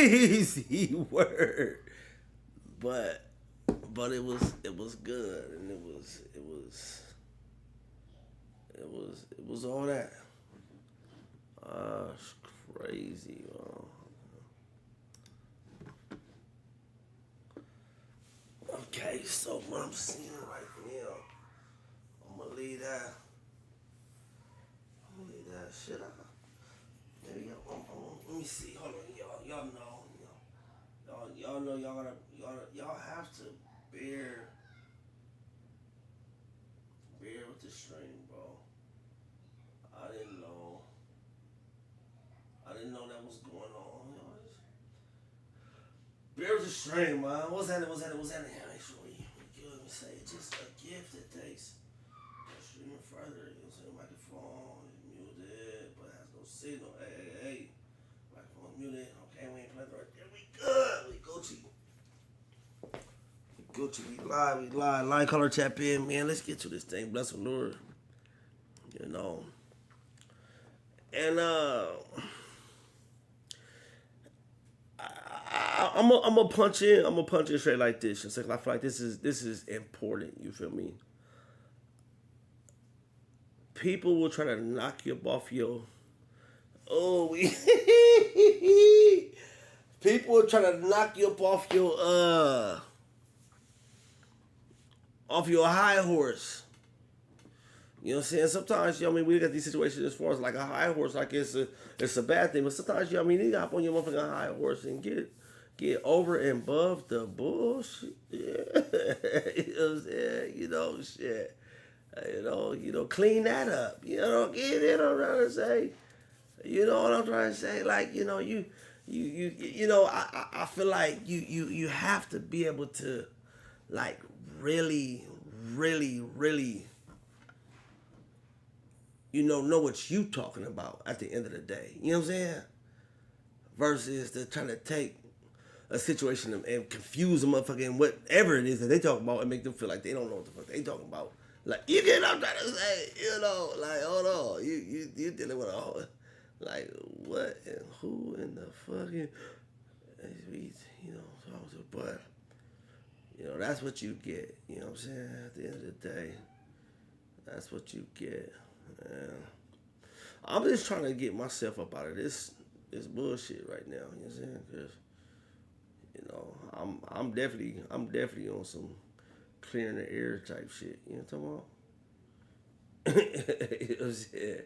crazy word. But it was good, and it was all that. It's crazy, man. Okay, so what I'm seeing right now, I'm gonna leave that. Shit out. Maybe let me see. Hold on, y'all know, y'all know y'all have to bear with the stream, bro. I didn't know that was going on. Bear with the stream, man. What's that? Make sure we good. Let me say it's just a gift that takes streaming further. You know what I'm saying? Microphone is muted, but has no signal. Hey. Microphone muted. Okay, we ain't playing right there. We good. We Gucci. We live. Line color tap in, man. Let's get to this thing. Bless the Lord. You know. And I'm gonna punch in. I'm gonna punch in straight like this. Just like I feel like this is important. You feel me? People will try to knock you up off your. People will try to knock you up off your high horse. You know what I'm saying? Sometimes, you know what I mean, we got these situations as far as like a high horse, like it's a bad thing. But sometimes, you know what I mean, you got up on your motherfucking high horse and get over and above the bullshit. Yeah. You know what I'm saying? You know, shit. You know, clean that up. You know what I'm trying to say? You know what I'm trying to say? Like, you know, you know, I feel like you have to be able to, like, really, you know what you talking about at the end of the day. You know what I'm saying? Versus they're trying to take a situation and confuse a motherfucker and whatever it is that they talking about and make them feel like they don't know what the fuck they talking about. Like, you get what I'm trying to say, you know, like, hold on, you dealing with a, like, what and who in the fucking, you know, but, you know, that's what you get, you know what I'm saying, at the end of the day, that's what you get, man. I'm just trying to get myself up out of this bullshit right now, you know what I'm saying, because, you know, I'm definitely on some clearing the air type shit. You know what I'm talking about? You know what I'm saying?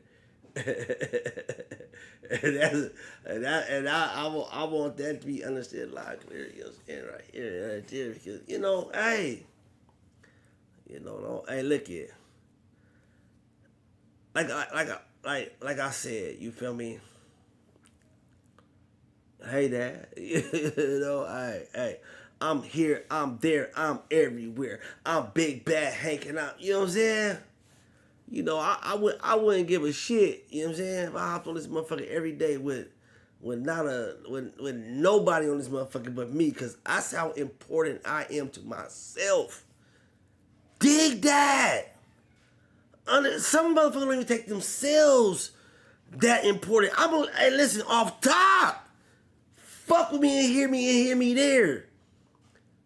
I want that to be understood loud, clear. You know what I'm saying? Right here, because, you know, hey, you know, hey, look it. Like I said, you feel me? Hey, Dad. You know, hey. I'm here, I'm there, I'm everywhere. I'm big bad hanking out. You know what I'm saying? You know, I wouldn't give a shit. You know what I'm saying? If I hopped on this motherfucker every day with nobody on this motherfucker but me, because that's how important I am to myself. Dig that. Some motherfuckers don't even take themselves that important. Hey, listen, off top. Fuck with me and hear me there.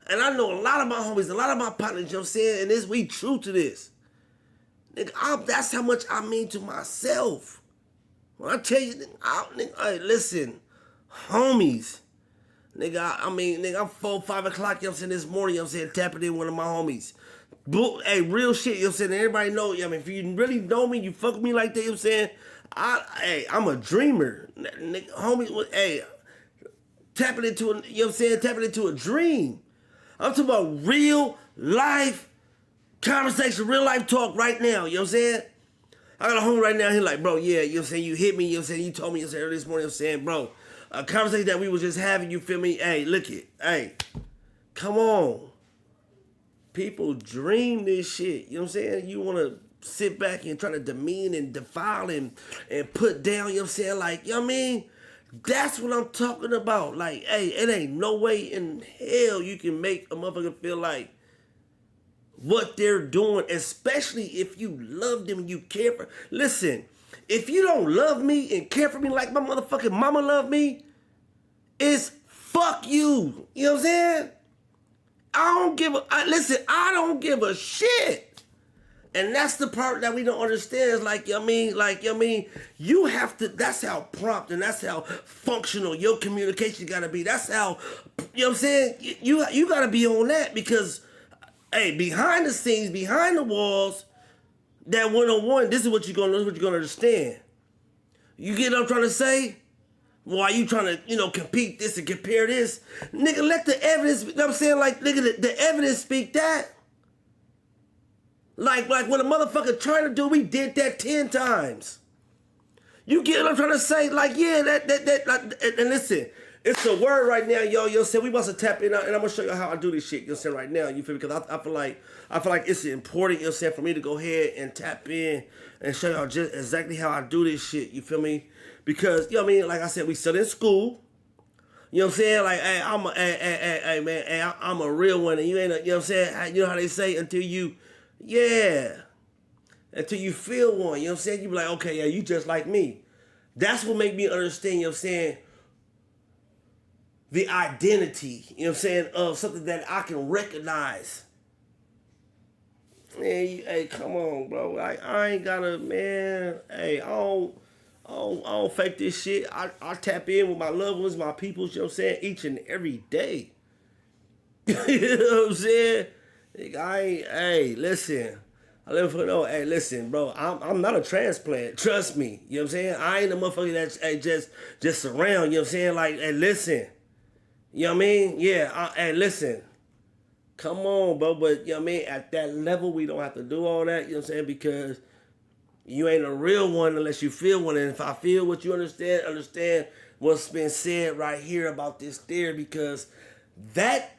And I know a lot of my homies, a lot of my partners, you know what I'm saying? And we true to this. Nigga, that's how much I mean to myself. When I tell you, nigga, hey, listen, homies. Nigga, I'm 4, 5 o'clock, you know what I'm saying, this morning, you know what I'm saying, tapping in one of my homies. Hey, real shit, you know what I'm saying? Everybody know, you know, I mean, if you really know me, you fuck with me like that, you know what I'm saying? I'm a dreamer. Nigga, homie, hey, tapping into you know what I'm saying, tapping into a dream. I'm talking about real life conversation, real life talk right now, you know what I'm saying? I got a homie right now, he like, bro, yeah, you know what I'm saying, you hit me, you know what I'm saying, you told me, you know what I'm saying, earlier this morning, you know what I'm saying, bro, a conversation that we was just having, you feel me? Hey, look it, hey, come on. People dream this shit, you know what I'm saying? You want to sit back and try to demean and defile and put down, you know what I'm saying, like, you know what I mean? That's what I'm talking about. Like, hey, it ain't no way in hell you can make a motherfucker feel like what they're doing, especially if you love them and you care for. Listen, if you don't love me and care for me like my motherfucking mama love me, it's you. You know what I'm saying? Listen, I don't give a shit. And that's the part that we don't understand. Is like, you have to, that's how prompt and that's how functional your communication gotta be. That's how, you know what I'm saying? You gotta be on that because, hey, behind the scenes, behind the walls, that one-on-one, this is what you're gonna understand. You get what I'm trying to say? Why you trying to, compete this and compare this? Nigga, let the evidence, you know what I'm saying? Like, nigga, the evidence speak that. Like what a motherfucker trying to do, we did that 10 times. You get what I'm trying to say? Like, yeah, and listen, it's a word right now, yo. You know what I'm saying? We must have tapped in, and I'm gonna show you how I do this shit, you know what I'm saying, right now. You feel me? Because I feel like it's important, you know what I'm saying, for me to go ahead and tap in and show y'all just exactly how I do this shit, you feel me? Because, you know what I mean, like I said, we still in school. You know what I'm saying? Like, hey, man, I'm a real one, and you ain't, you know what I'm saying? You know how they say, until you feel one, you know what I'm saying? You be like, okay, yeah, you just like me. That's what make me understand, you know what I'm saying, the identity, you know what I'm saying, of something that I can recognize. Man, hey, come on, bro. Like, I ain't gotta, man, hey, I don't fake this shit. I tap in with my loved ones, my peoples, you know what I'm saying, each and every day. You know what I'm saying? Hey, listen. I let you know, hey, listen, bro, I'm not a transplant. Trust me. You know what I'm saying? I ain't a motherfucker that's just around, you know what I'm saying? Like, hey, listen. You know what I mean? Yeah, hey, listen. Come on, bro, but, you know what I mean? At that level, we don't have to do all that, you know what I'm saying? Because you ain't a real one unless you feel one. And if I feel what you understand what's been said right here about this theory, because that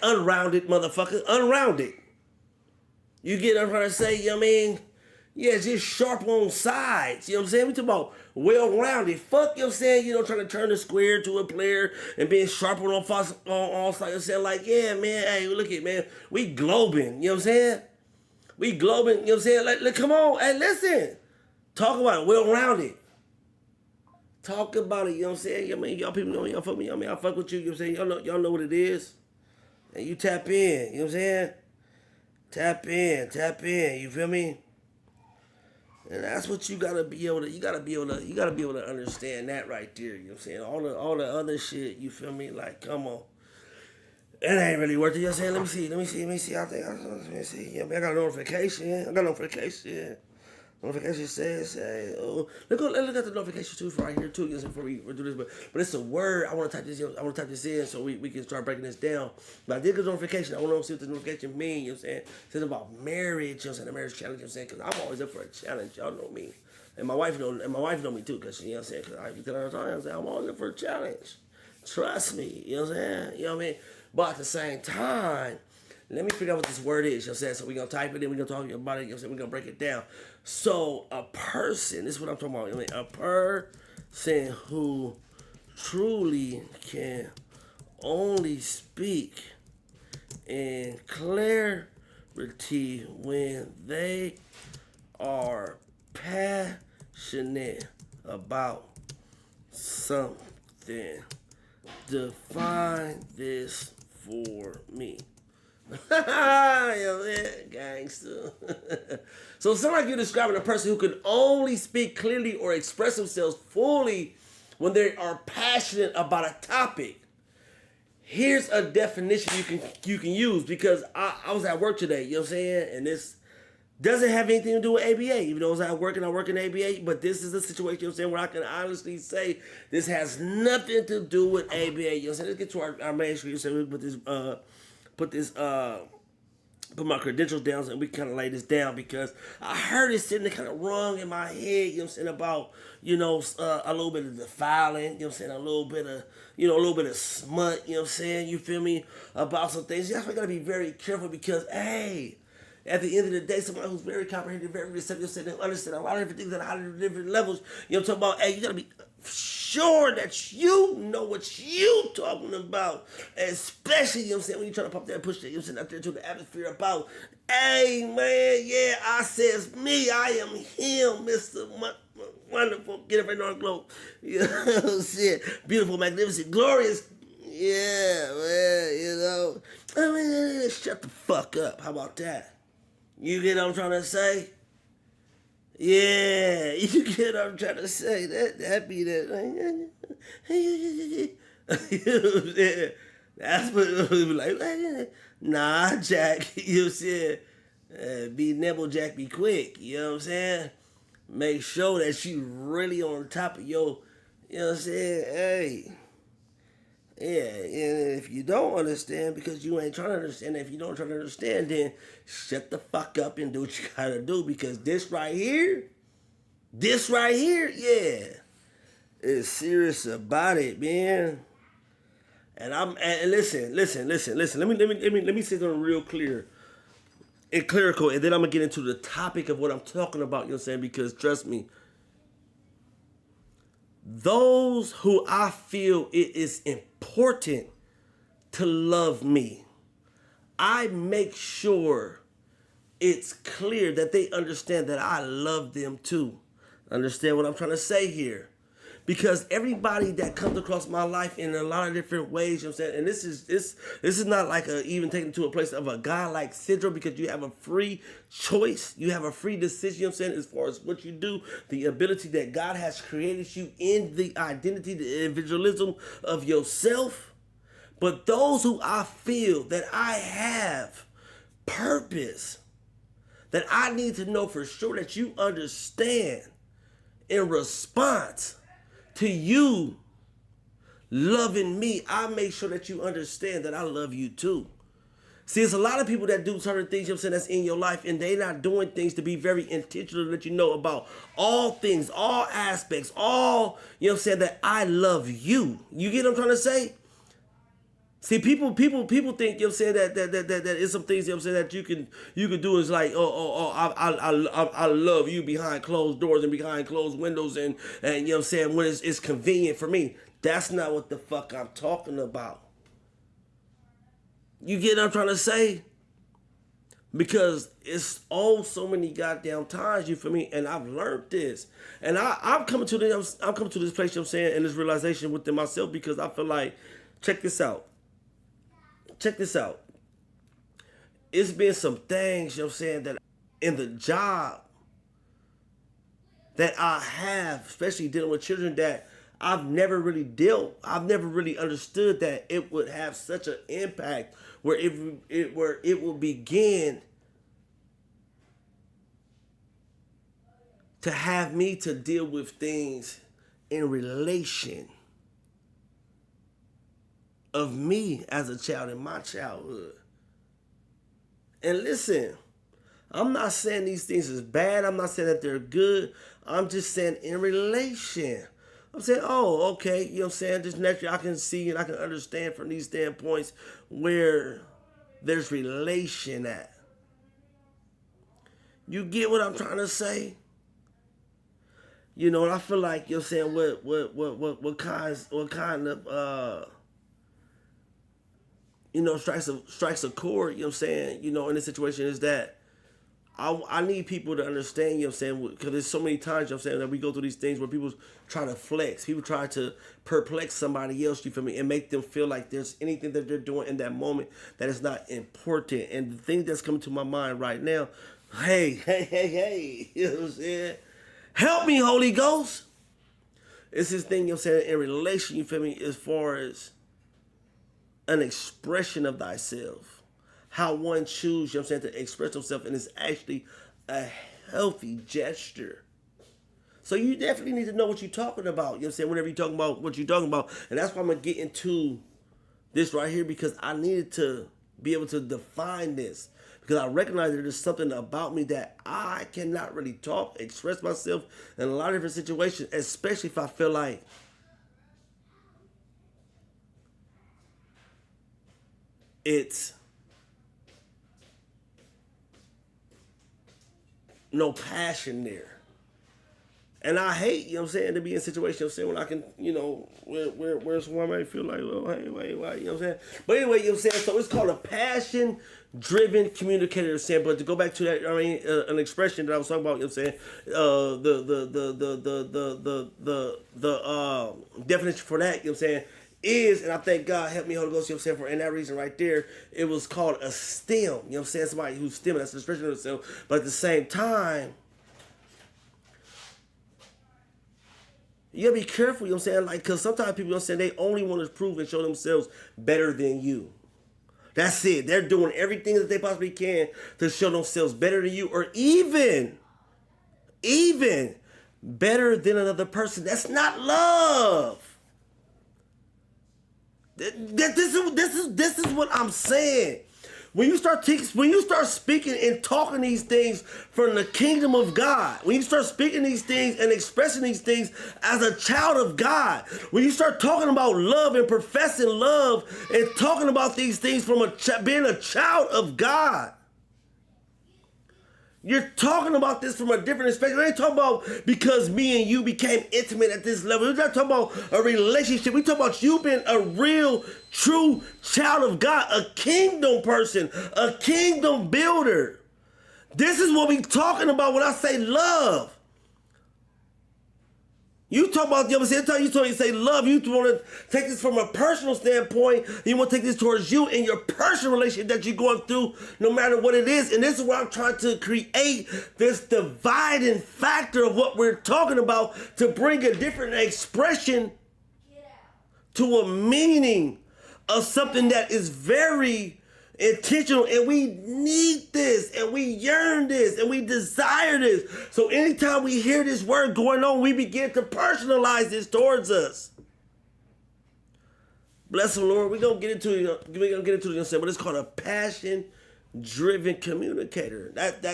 unrounded motherfucker, unrounded. You get what I'm trying to say, you know what I mean? Yeah, just sharp on sides, you know what I'm saying? We talking about well-rounded. Fuck, you know what I'm saying? Trying to turn the square to a player and being sharp on all sides, you know what I'm saying? Like, yeah, man, hey, look at, man, we globing, you know what I'm saying? We globing, you know what I'm saying? Like, come on, hey, listen. Talk about it, well-rounded. Talk about it, you know what I'm saying? I mean, y'all people know, y'all fuck me. I mean, I fuck with you, you know what I'm saying? Y'all know what it is. And you tap in, you know what I'm saying? Tap in, you feel me? And that's what you gotta be able to understand that right there, you know what I'm saying? All the other shit, you feel me? Like, come on. It ain't really worth it, you know what I'm saying? Let me see. Let me see. Yeah, man, I got a notification. Notification says, hey, oh, look at the notification too right here too, you know, before we do this. But it's a word. I want to type this in so we can start breaking this down. But I did get a notification. I want to see what the notification means. You know what I'm saying? It says about marriage. You know what I'm saying? The marriage challenge. You know what I'm saying? Because I'm always up for a challenge. Y'all know me, and my wife know me too. Because you know what I'm saying? Because I tell her all the time, I'm always up for a challenge. Trust me. You know what I'm saying? You know what I mean? But at the same time, let me figure out what this word is, you know what I'm saying? So we're going to type it in, we're going to talk about it, you know what I'm saying? We're going to break it down. So a person, this is what I'm talking about, you know what I mean? A person who truly can only speak in clarity when they are passionate about something. Define this for me. Yo, man, gangster. So it sounds like you're describing a person who can only speak clearly or express themselves fully when they are passionate about a topic. Here's a definition you can use, because I was at work today, you know what I'm saying? And this doesn't have anything to do with ABA, even though I was at work and I work in ABA, but this is a situation, you know what I'm saying, where I can honestly say this has nothing to do with ABA. You know what I'm saying? Let's get to our main screen. So we put my credentials down and we kind of lay this down, because I heard it sitting there kind of rung in my head, you know what I'm saying, about, a little bit of defiling, you know what I'm saying, a little bit of smut, you know what I'm saying, you feel me, about some things. That's why I gotta be very careful, because, hey, at the end of the day, somebody who's very comprehensive, very receptive, and understand a lot of different things at a lot of different levels, you know what I'm talking about, hey, you gotta be sure that you know what you talking about, especially, you know what I'm saying, when you trying to pop that, push that, you know what I'm saying, out there to the atmosphere about, hey, man, yeah, I says me, I am him, Mr. Wonderful, get up in our globe. You know what I'm saying? Beautiful, magnificent, glorious. Yeah, man, you know. I mean, shut the fuck up. How about that? You get what I'm trying to say? Yeah, you get what I'm trying to say. That be that. You know what I'm saying? That's what it was like. Nah, Jack. You know what I'm saying? Be nimble, Jack. Be quick. You know what I'm saying? Make sure that you really on top of your. You know what I'm saying? Hey. Yeah, and if you don't understand because you ain't trying to understand, if you don't try to understand, then shut the fuck up and do what you gotta do because this right here, yeah, is serious about it, man. And listen. Let me say something real clear and clerical, and then I'm gonna get into the topic of what I'm talking about. You know what I'm saying? Because trust me, those who I feel it is important to love me, I make sure it's clear that they understand that I love them too. Understand what I'm trying to say here? Because everybody that comes across my life in a lot of different ways, you know what I'm saying? And this is not like even taken to a place of a God-like syndrome because you have a free choice. You have a free decision, you know what I'm saying, as far as what you do, the ability that God has created you in the identity, the individualism of yourself. But those who I feel that I have purpose, that I need to know for sure that you understand in response to you loving me, I make sure that you understand that I love you too. See, it's a lot of people that do certain things, you know what I'm saying, that's in your life, and they not doing things to be very intentional to let you know about all things, all aspects, all, you know what I'm saying, that I love you. You get what I'm trying to say? See, people think, you know what I'm saying, that is some things, you know what I'm saying, that you can do is like, I love you behind closed doors and behind closed windows and you know what I'm saying, when it's convenient for me. That's not what the fuck I'm talking about. You get what I'm trying to say? Because it's so many goddamn times, you feel me? And I've learned this. And I'm coming to this place, you know what I'm saying, and this realization within myself because I feel like, check this out. It's been some things, you know what I'm saying, that in the job that I have, especially dealing with children that I've never really understood that it would have such an impact where it will begin to have me to deal with things in relation of me as a child in my childhood. And listen, I'm not saying these things is bad. I'm not saying that they're good. I'm just saying in relation. I'm saying, oh, okay, you know what I'm saying? Just naturally I can see and I can understand from these standpoints where there's relation at. You get what I'm trying to say? You know, and I feel like, you know what I'm saying, what kind of you know, strikes a chord, you know what I'm saying, you know, in this situation is that I need people to understand, you know what I'm saying, because there's so many times, you know what I'm saying, that we go through these things where people try to flex, people try to perplex somebody else, you feel me, and make them feel like there's anything that they're doing in that moment that is not important. And the thing that's coming to my mind right now, hey, you know what I'm saying, help me, Holy Ghost. It's this thing, you know what I'm saying, in relation, you feel me, as far as an expression of thyself. How one chooses, you know what I'm saying, to express himself, and it's actually a healthy gesture. So you definitely need to know what you're talking about, you know what I'm saying, whenever you're talking about what you're talking about. And that's why I'm going to get into this right here, because I needed to be able to define this. Because I recognize that there's something about me that I cannot really talk, express myself in a lot of different situations, especially if I feel like it's no passion there. And I hate, you know what I'm saying, to be in a situation, you know what I'm saying, when I can, you know, where someone might feel like, well, hey, wait, why, you know what I'm saying? But anyway, you know what I'm saying, so it's called a passion-driven communicator, you know what I'm saying, but to go back to that, I mean, an expression that I was talking about, you know what I'm saying, the definition for that, you know what I'm saying, is, and I thank God, help me, Holy Ghost, you know what I'm saying, for in that reason right there, it was called a stem, you know what I'm saying, somebody who's stemming, that's an expression of itself, but at the same time, you gotta be careful, you know what I'm saying? Like, because sometimes people, you know what I'm saying, they only want to prove and show themselves better than you. That's it. They're doing everything that they possibly can to show themselves better than you, or even better than another person. That's not love. This is what I'm saying. When you start speaking and talking these things from the kingdom of God, when you start speaking these things and expressing these things as a child of God, when you start talking about love and professing love and talking about these things from being a child of God, you're talking about this from a different perspective. We ain't talking about because me and you became intimate at this level. We're not talking about a relationship. We talking about you being a real, true child of God, a kingdom person, a kingdom builder. This is what we talking about when I say love. You talk about, you know what I'm saying? You say love. You want to take this from a personal standpoint. You want to take this towards you and your personal relationship that you're going through, no matter what it is. And this is where I'm trying to create this dividing factor of what we're talking about to bring a different expression to a meaning of something that is very intentional, and we need this, and we yearn this, and we desire this. So anytime we hear this word going on, we begin to personalize this towards us. Bless the Lord. We're gonna get into it. We're gonna get into it, but it's called a passion-driven communicator. That's.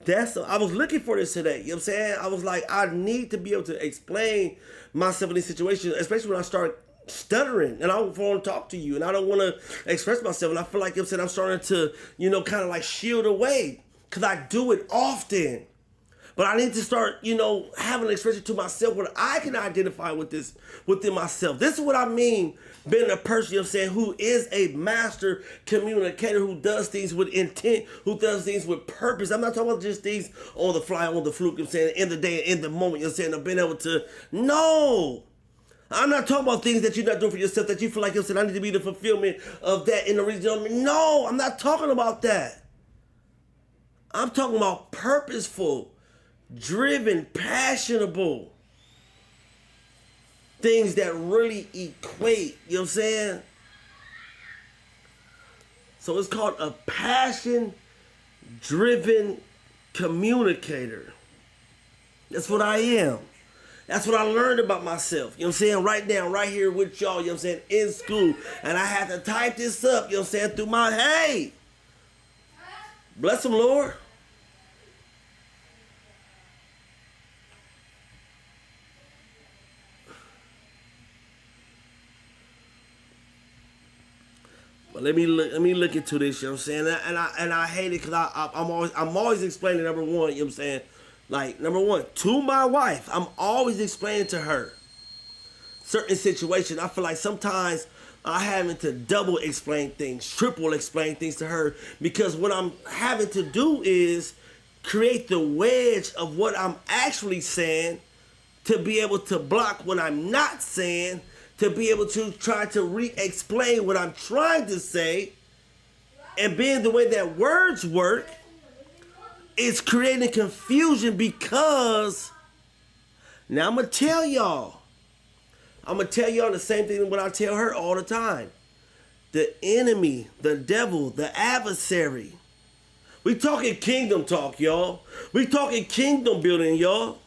I was looking for this today. You know what I'm saying? I was like, I need to be able to explain myself in these situations, especially when I start stuttering and I don't want to talk to you and I don't want to express myself, and I feel like, you know what I'm saying, I'm starting to, you know, kind of like shield away because I do it often. But I need to start, you know, having an expression to myself where I can identify with this within myself. This is what I mean, being a person, you know what I'm saying, who is a master communicator, who does things with intent, who does things with purpose. I'm not talking about just things on the fly, on the fluke, you know what I'm saying, in the day, in the moment, you know what I'm saying, I've been able to, no. I'm not talking about things that you're not doing for yourself, that you feel like, you know, I need to be the fulfillment of that in the region. No, I'm not talking about that. I'm talking about purposeful, driven, passionable things that really equate, you know what I'm saying? So it's called a passion-driven communicator. That's what I am. That's what I learned about myself, you know what I'm saying, right now, right here with y'all, you know what I'm saying, in school. And I had to type this up, you know what I'm saying, through my, hey, bless him, Lord. But let me look into this, you know what I'm saying, and I hate it because I'm always explaining, number one, you know what I'm saying. Like, number one, to my wife, I'm always explaining to her certain situations. I feel like sometimes I'm having to double explain things, triple explain things to her, because what I'm having to do is create the wedge of what I'm actually saying to be able to block what I'm not saying, to be able to try to re-explain what I'm trying to say, and being the way that words work, it's creating confusion because now I'm going to tell y'all the same thing what I tell her all the time. The enemy, the devil, the adversary. We talking kingdom talk, y'all. We talking kingdom building, y'all.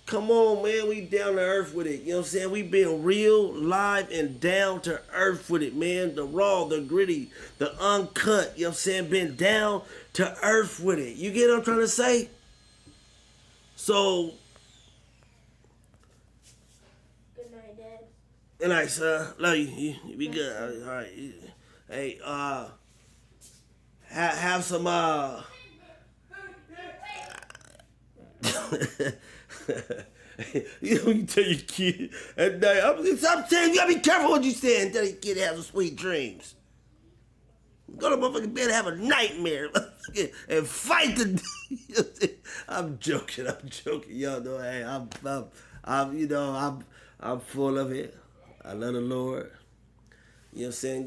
Come on, man, we down to earth with it. You know what I'm saying? We been real, live, and down to earth with it, man. The raw, the gritty, the uncut, you know what I'm saying? Been down to earth with it. You get what I'm trying to say? So, good night, Dad. Good night, son. Love you. You be good. All right. Hey, have some, You tell your kid at night, I'm saying you gotta be careful what you say and tell your kid to have some sweet dreams. Go to motherfucking bed and have a nightmare and fight the. I'm joking. Y'all know, hey, I'm full of it. I love the Lord. You know what I'm saying?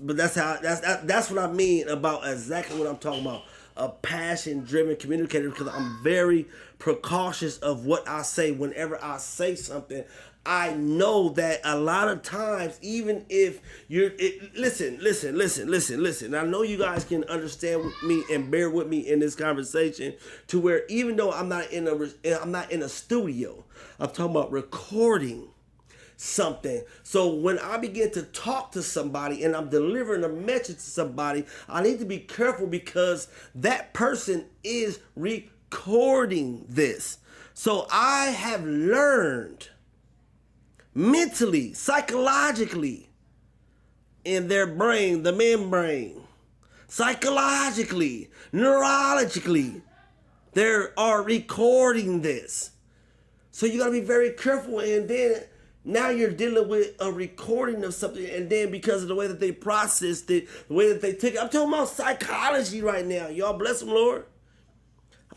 But that's what I mean about exactly what I'm talking about. A passion-driven communicator, because I'm very precautious of what I say. Whenever I say something, I know that a lot of times, even if listen. I know you guys can understand with me and bear with me in this conversation, to where even though I'm not in a studio, I'm talking about recording something. So when I begin to talk to somebody and I'm delivering a message to somebody, I need to be careful because that person is recording this. So I have learned mentally, psychologically, in their brain, the membrane, psychologically, neurologically, they are recording this. So you got to be very careful, and then now you're dealing with a recording of something, and then because of the way that they processed it, the way that they took it. I'm talking about psychology right now. Y'all bless them, Lord.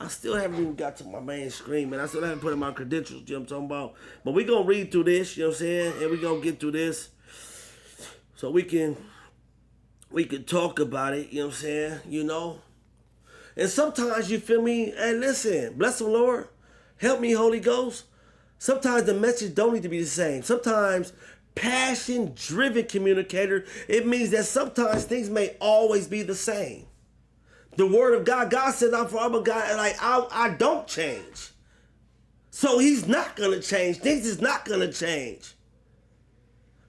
I still haven't even got to my main screen, man. I still haven't put in my credentials, you know what I'm talking about. But we're going to read through this, you know what I'm saying? And we're going to get through this so we can talk about it, you know what I'm saying? You know? And sometimes, you feel me? Hey, listen, bless them, Lord. Help me, Holy Ghost. Sometimes the message don't need to be the same. Sometimes passion-driven communicator, it means that sometimes things may always be the same. The word of God, God said, I'm a God, like I don't change. So he's not going to change. Things is not going to change.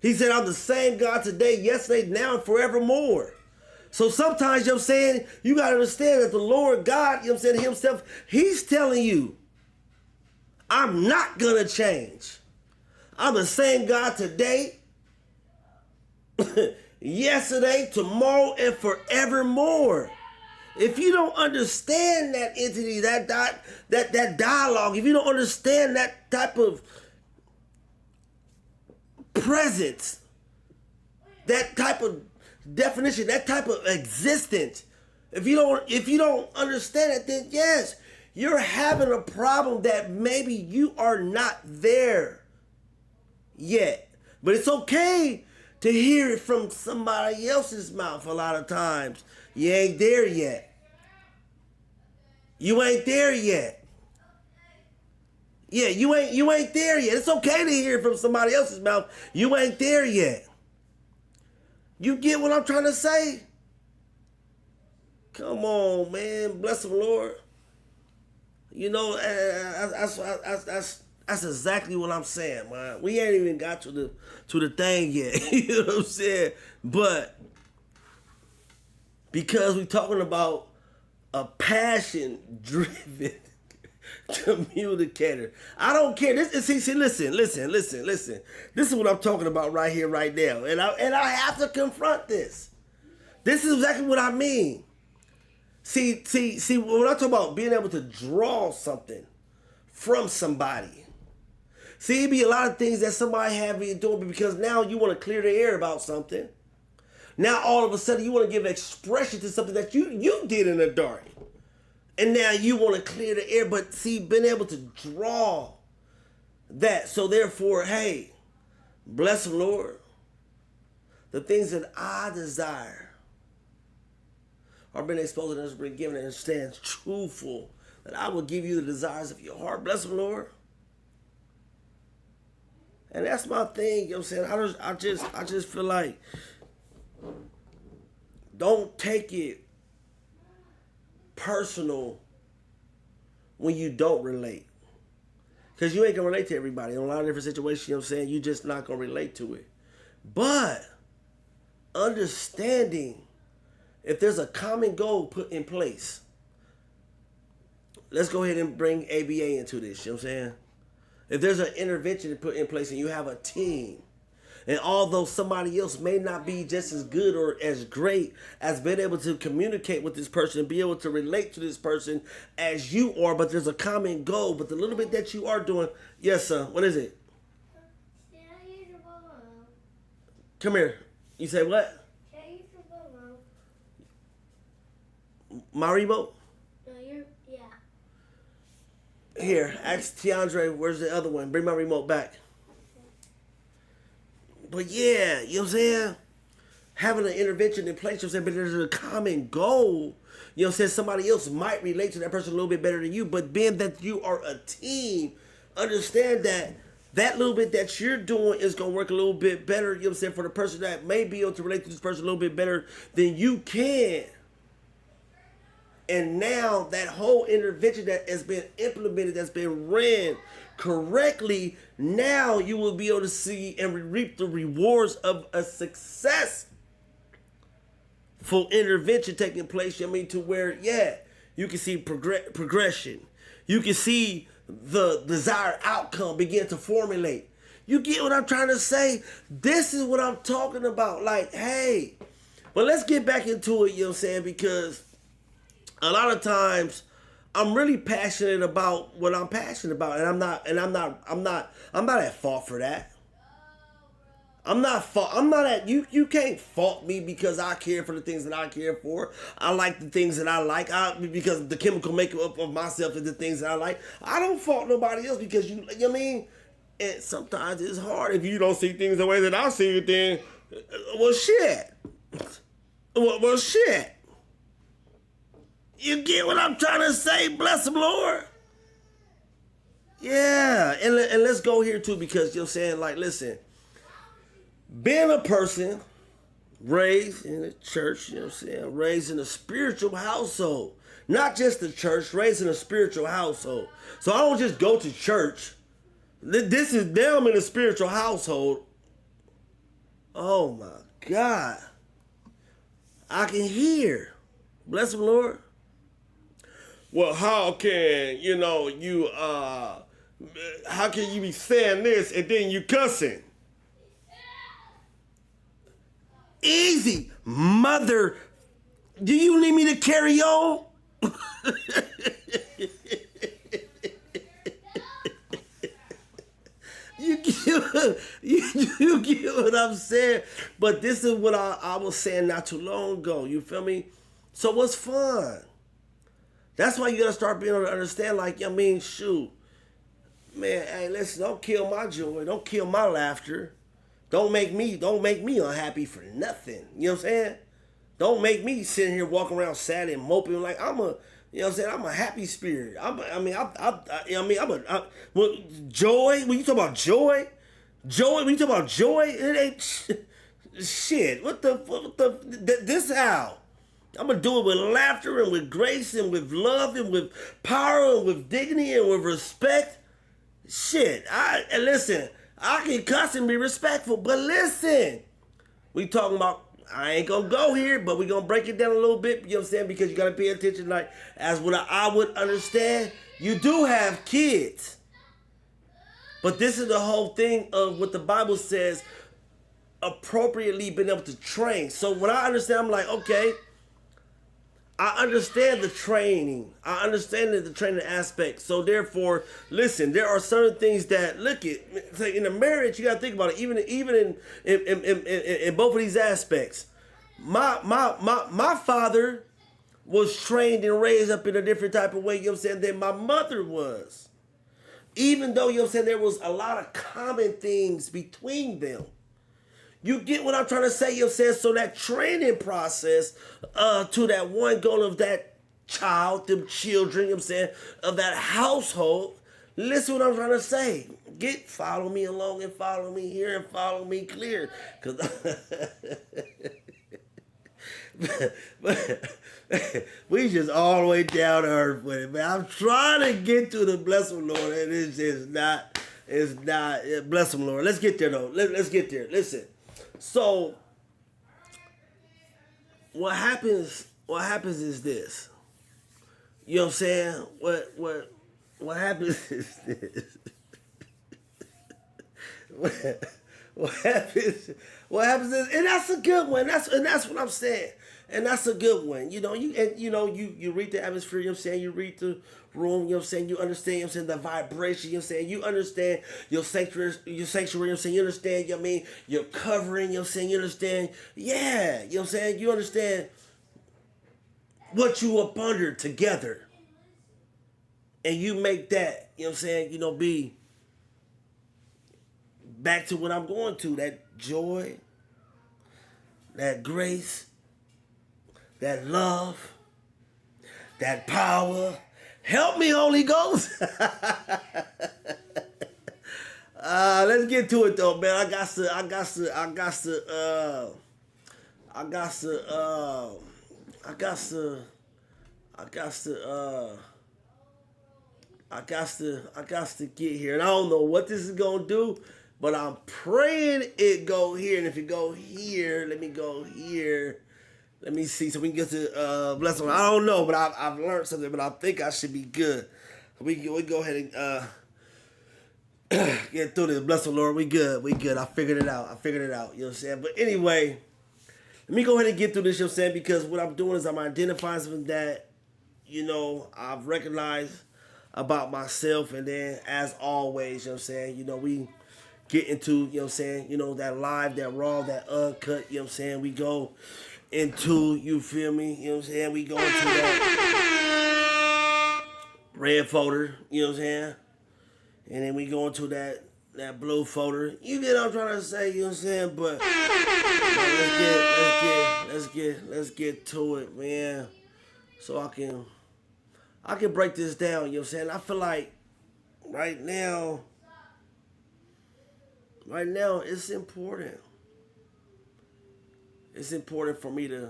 He said, I'm the same God today, yesterday, now, and forevermore. So sometimes, you know what I'm saying, you got to understand that the Lord God, you know what I'm saying, himself, he's telling you, I'm not going to change. I'm the same God today, yesterday, tomorrow, and forevermore. If you don't understand that entity, that dialogue, if you don't understand that type of presence, that type of definition, that type of existence, if you don't understand it, then yes, you're having a problem that maybe you are not there yet. But it's okay to hear it from somebody else's mouth a lot of times. You ain't there yet. You ain't there yet. Yeah, you ain't there yet. It's okay to hear it from somebody else's mouth. You ain't there yet. You get what I'm trying to say? Come on, man. Bless the Lord. You know, that's exactly what I'm saying, man. We ain't even got to the thing yet. You know what I'm saying? But because we're talking about a passion-driven communicator, I don't care. Listen. This is what I'm talking about right here, right now, and I have to confront this. This is exactly what I mean. See, when I talk about being able to draw something from somebody, see, it be a lot of things that somebody have been doing because now you want to clear the air about something. Now all of a sudden you want to give expression to something that you did in the dark. And now you want to clear the air, but see, being able to draw that. So therefore, hey, bless the Lord. The things that I desire are being exposed and has been given and stands truthful. That I will give you the desires of your heart. Bless the Lord. And that's my thing, you know what I'm saying? I just feel like don't take it personal when you don't relate. Because you ain't going to relate to everybody. In a lot of different situations, you know what I'm saying? You're just not going to relate to it. But understanding if there's a common goal put in place. Let's go ahead and bring ABA into this, you know what I'm saying? If there's an intervention put in place and you have a team, And although somebody else may not be just as good or as great as being able to communicate with this person and be able to relate to this person as you are, but there's a common goal. But the little bit that you are doing, yes, sir. What is it? Come here. You say what? My remote? No, yeah. Here, ask Tiandre, where's the other one? Bring my remote back. But yeah, you know what I'm saying? Having an intervention in place, you know what I'm saying? But there's a common goal. You know what I'm saying? Somebody else might relate to that person a little bit better than you, but being that you are a team, understand that that little bit that you're doing is going to work a little bit better, you know what I'm saying, for the person that may be able to relate to this person a little bit better than you can. And now that whole intervention that has been implemented, that's been ran correctly, now you will be able to see and reap the rewards of a successful intervention taking place. I mean, to where, yeah, you can see progression. You can see the desired outcome begin to formulate. You get what I'm trying to say? This is what I'm talking about. Like, hey, but let's get back into it, you know what I'm saying? Because a lot of times I'm really passionate about what I'm passionate about, and I'm not at fault for that. I'm not at you can't fault me because I care for the things that I care for. I like the things that I like. Because the chemical makeup of myself is the things that I like. I don't fault nobody else because you know what I mean? And sometimes it's hard if you don't see things the way that I see it, then well shit. Well shit. You get what I'm trying to say? Bless him, Lord. Yeah, and let's go here too, because you know what I'm saying, like, listen, being a person raised in a church, you know what I'm saying, raised in a spiritual household, not just the church, raised in a spiritual household. So I don't just go to church. This is them in a spiritual household. Oh my God. I can hear. Bless him, Lord. Well, how can, how can you be saying this and then you cussing? Easy, mother. Do you need me to carry on? You get what I'm saying? But this is what I was saying not too long ago. You feel me? So what's fun? That's why you gotta start being able to understand, like, I mean, shoot. Man, hey, listen, don't kill my joy. Don't kill my laughter. Don't make me unhappy for nothing. You know what I'm saying? Don't make me sitting here walking around sad and moping like I'm a, you know what I'm saying? I'm a happy spirit. Joy. When you talk about joy, when you talk about joy, it ain't shit. This how? I'm gonna do it with laughter and with grace and with love and with power and with dignity and with respect. Shit, and listen, I can cuss and be respectful, but listen, we talking about, I ain't gonna go here, but we gonna break it down a little bit, you know what I'm saying, because you gotta pay attention, like, as what I would understand, you do have kids. But this is the whole thing of what the Bible says, appropriately being able to train. So when I understand, I'm like, okay, I understand the training. I understand the training aspect. So therefore, listen, there are certain things that, look at, in a marriage, you got to think about it, even in both of these aspects. My father was trained and raised up in a different type of way, you know what I'm saying, than my mother was. Even though, you know what I'm saying, there was a lot of common things between them. You get what I'm trying to say, you know what I'm saying? So that training process to that one goal of that child, them children, you know what I'm saying, of that household, listen what I'm trying to say. Follow me along and follow me here and follow me clear. Cause we just all the way down to earth with it, man. I'm trying to get to the bless him, Lord, and it's just not, bless him, Lord. Let's get there, though. Let's get there. Listen. So, what happens is this. You know what I'm saying? What happens is this. What happens? What happens is, and that's a good one. That's what I'm saying. And that's a good one. You read the atmosphere. You know what I'm saying. You read the room. You know what I'm saying. You understand. You know what I'm saying, the vibration. You know what I'm saying. You understand your sanctuary. Your sanctuary. You know what I'm saying. You understand. You know what I mean, your covering. You know what I'm saying. You understand. Yeah. You know what I'm saying. You understand what you up under together, and you make that. You know what I'm saying. Be back to what I'm going to, that joy, that grace, that love, that power. Help me, Holy Ghost. Let's get to it though, man. I got to, I got to, I got to, I got to, I got to, I got to, I got to get here. And I don't know what this is gonna do, but I'm praying it go here. And if it go here, let me go here. Let me see, so we can get to bless them. I don't know, but I've learned something, but I think I should be good. We go ahead and get through this. Bless the Lord. We good. I figured it out. You know what I'm saying? But anyway, let me go ahead and get through this, you know what I'm saying? Because what I'm doing is I'm identifying something that, I've recognized about myself. And then, as always, you know what I'm saying? We get into, you know what I'm saying, that live, that raw, that uncut, you know what I'm saying? We go into, you feel me? You know what I'm saying? We go into that red folder, you know what I'm saying? And then we go into that blue folder. You get what I'm trying to say, you know what I'm saying? But let's get to it, man. So I can break this down, you know what I'm saying? I feel like right now it's important. It's important for me to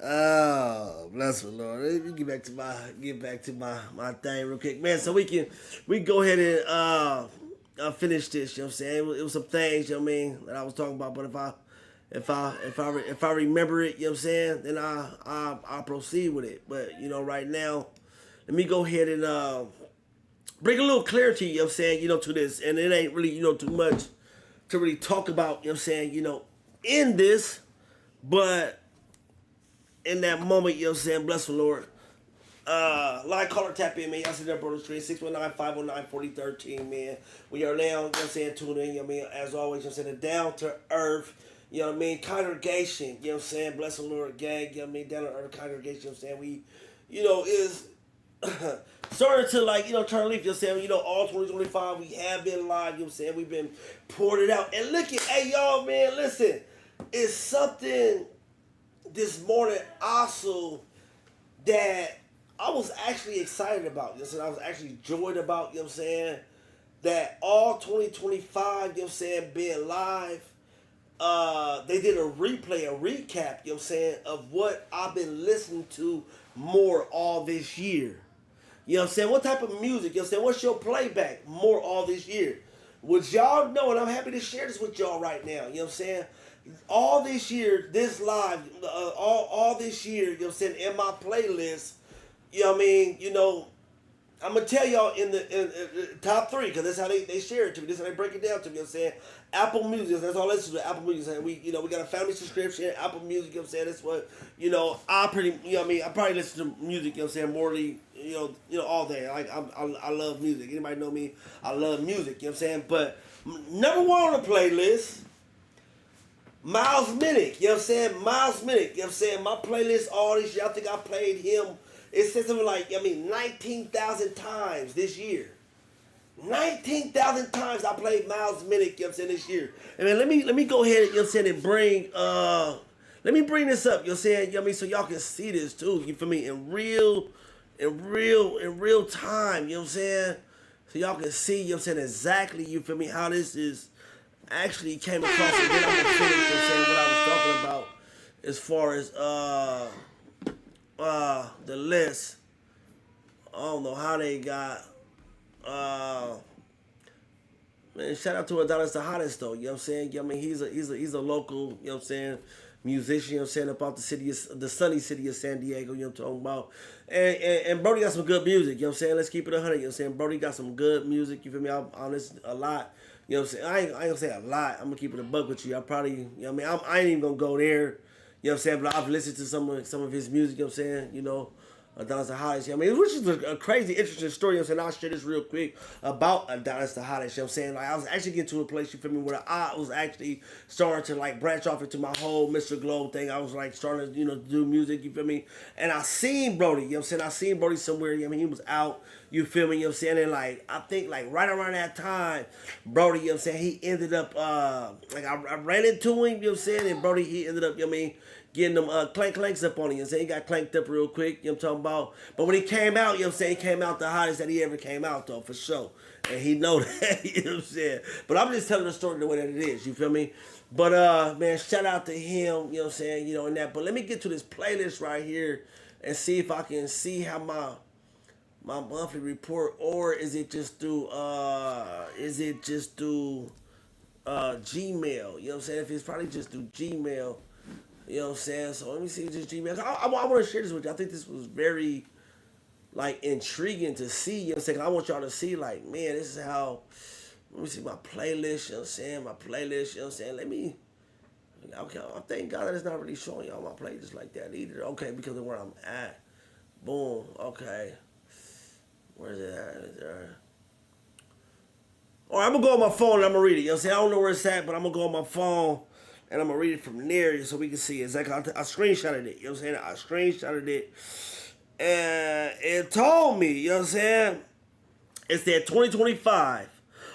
oh, bless the Lord. Let me get back to my thing real quick, man. So we can go ahead and finish this. You know what I'm saying? It was some things, you know what I mean, that I was talking about. But if I remember it, you know what I'm saying, then I'll proceed with it. But right now, let me go ahead and bring a little clarity, you know what I'm saying, to this. And it ain't really, too much to really talk about, you know what I'm saying, in this, but in that moment, you know what I'm saying, bless the Lord. Line caller, tap in, man. Y'all see that, bro, the screen, 619-509-4013, man. We are now, you know what I'm saying, tuned in, you know what I mean, as always, you know what I'm saying, the down to earth, you know what I mean, congregation, you know what I'm saying, bless the Lord, gang, you know what I mean, down to earth congregation, you know what I'm saying, we, is starting to, like, turn a leaf, you know what I'm saying, all 2025, we have been live, you know what I'm saying, we've been pouring it out, and look at, hey, y'all, man, listen, it's something this morning also that I was actually excited about, you know what I'm saying, I was actually joyed about, you know what I'm saying, that all 2025, you know what I'm saying, being live, they did a replay, a recap, you know what I'm saying, of what I've been listening to more all this year. You know what I'm saying? What type of music? You know what I'm saying? What's your playback more all this year? Would y'all know, and I'm happy to share this with y'all right now, you know what I'm saying? All this year, this live, all this year, you know what I'm saying, in my playlist, you know what I mean, I'm going to tell y'all in the top three, because that's how they share it to me. This is how they break it down to me, you know what I'm saying? Apple Music, that's all I listen to, Apple Music. And we got a family subscription, Apple Music, you know what I'm saying? That's what, I probably listen to music, you know what I'm saying, morally, all day. Like, I love music. Anybody know me? I love music, you know what I'm saying? But number one on the playlist, Miles Minnick, you know what I'm saying? Miles Minnick, you know what I'm saying? My playlist all this year, I think I played him, it said something like, 19,000 times this year. 19,000 times I played Miles Minnick, you know what I'm saying, this year. And man, let me go ahead, you know what I'm saying, and let me bring this up, you know what I'm saying, you know what I mean, so y'all can see this too, you feel me, in real time, you know what I'm saying? So y'all can see, you know what I'm saying, exactly, you feel me, how this is actually came across, and then I'm gonna finish, you know what I'm saying, what I was talking about as far as the list. I don't know how they got man, shout out to Adonis the hottest though, you know what I'm saying? I mean, he's a local, you know what I'm saying, musician, you know what I'm saying, about the sunny city of San Diego, you know what I'm talking about. And Brody got some good music, you know what I'm saying? Let's keep it 100, you know what I'm saying? Brody got some good music, you feel me? I listen a lot, you know what I'm saying? I ain't gonna say a lot, I'm gonna keep it a buck with you. I probably, you know what I mean? I ain't even gonna go there, you know what I'm saying? But I've listened to some of his music, you know what I'm saying? You know, Adonis the Hottest, you know what I mean? Which is a crazy, interesting story, you know what I'm saying? I'll share this real quick about Adonis the Hottest, you know what I'm saying? Like, I was actually getting to a place, you feel me, where I was actually starting to, like, branch off into my whole Mr. Glow thing. I was, like, starting to, you know, do music, you feel me? And I seen Brody, you know what I'm saying? I seen Brody somewhere, you know what I mean? He was out, you feel me, you know what I'm saying? And, like, I think, like, right around that time, Brody, you know what I'm saying? He ended up, like, I ran into him, you know what I'm saying? And Brody, he ended up, you know what I mean? Getting them clanks up on him, you know what I'm saying? He got clanked up real quick, you know what I'm talking about? But when he came out, you know what I'm saying? He came out the hottest that he ever came out, though, for sure. And he know that, you know what I'm saying? But I'm just telling the story the way that it is, you feel me? But, man, shout out to him, you know what I'm saying? You know, and that. But let me get to this playlist right here and see if I can see how my monthly report, or is it just through, Gmail? You know what I'm saying? If it's probably just through Gmail, you know what I'm saying? So let me see this Gmail. I want to share this with you. I think this was very, like, intriguing to see. You know what I'm saying? I want y'all to see, like, man, this is how. Let me see my playlist. You know what I'm saying? My playlist. You know what I'm saying? Let me. Okay, I thank God that it's not really showing y'all my playlist like that either. Okay, because of where I'm at. Boom. Okay. Where's it at? Is there? All right, I'm going to go on my phone and I'm going to read it. You know what I'm saying? I don't know where it's at, but I'm going to go on my phone and I'm going to read it from near so we can see exactly. I screenshotted it. You know what I'm saying? I screenshotted it. And it told me, you know what I'm saying? It said 2025.